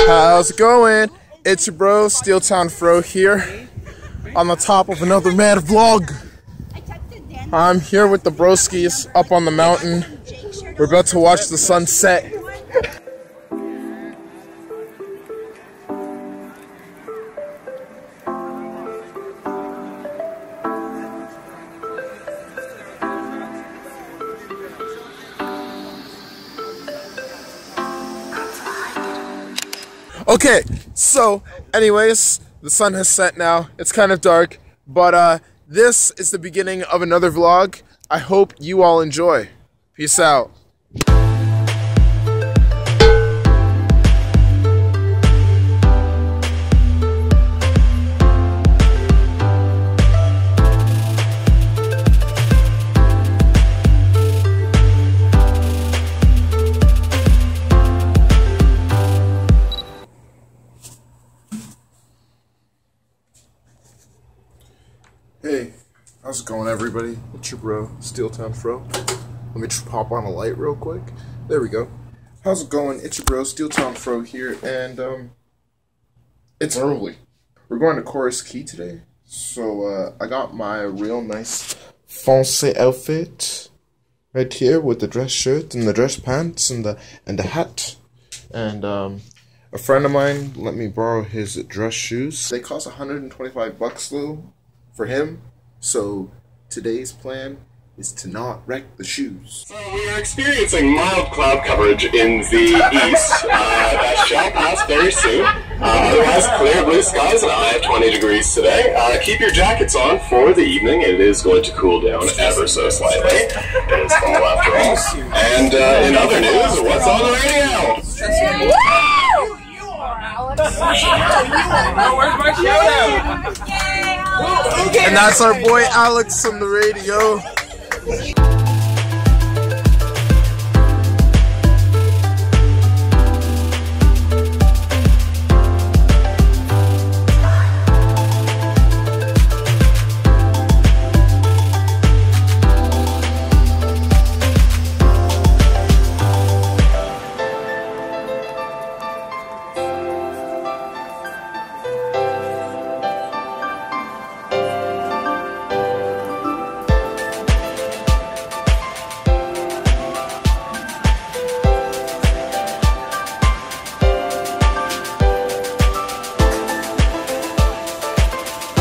How's it going? It's your bro, Steeltown Fro here on the top of another mad vlog. I'm here with the broskies up on the mountain. We're about to watch the sunset. Okay, so anyways, the sun has set now. It's kind of dark, but this is the beginning of another vlog. I hope you all enjoy. Peace out. Hey, how's it going, everybody? It's your bro, Steeltown Fro. Let me just pop on a light real quick. There we go. How's it going? It's your bro, Steeltown Fro here, and it's early. We're going to Corus Quay today, so I got my real nice fancy outfit right here with the dress shirt and the dress pants and the hat, and a friend of mine let me borrow his dress shoes. They cost 125 bucks though. For him, so today's plan is to not wreck the shoes. So we are experiencing mild cloud coverage in the east. That shall pass very soon. Otherwise, clear blue skies and a high of 20 degrees today. Keep your jackets on for the evening. It is going to cool down ever so slightly. It is fall after all. And in other news, what's on the radio? Where's my shout out? And that's our boy Alex on the radio.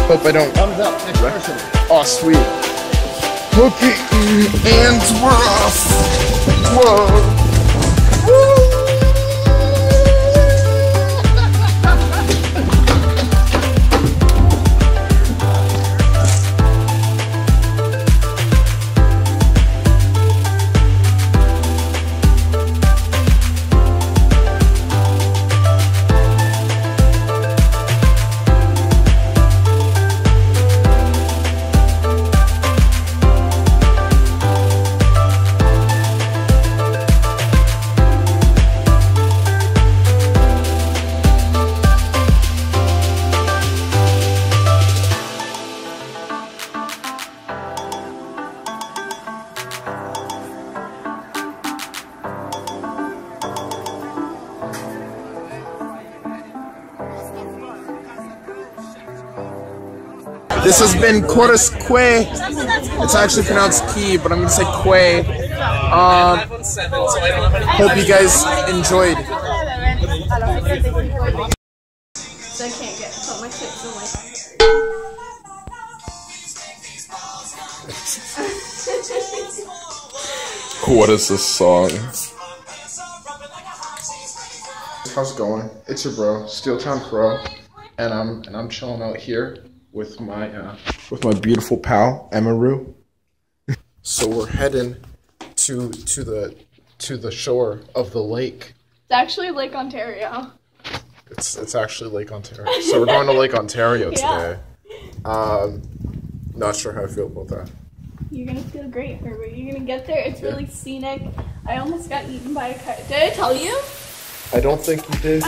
Hope I don't. Thumbs up, next person. Oh, sweet. Okay, and we're off. Whoa. This has been Corus Quay. It's actually pronounced Key, but I'm gonna say Quay. Hope you guys enjoyed. So I can't put my chips in my. What is this song? How's it going? It's your bro, Steeltown Fro, and I'm chilling out here with my beautiful pal Emaru. So we're heading to the shore of the lake. It's actually Lake Ontario. It's actually Lake Ontario. So we're going to Lake Ontario today. Not sure how I feel about that. You're gonna feel great, Herbert. You're gonna get there. It's really scenic. I almost got eaten by a car. Did I tell you? I don't think you did.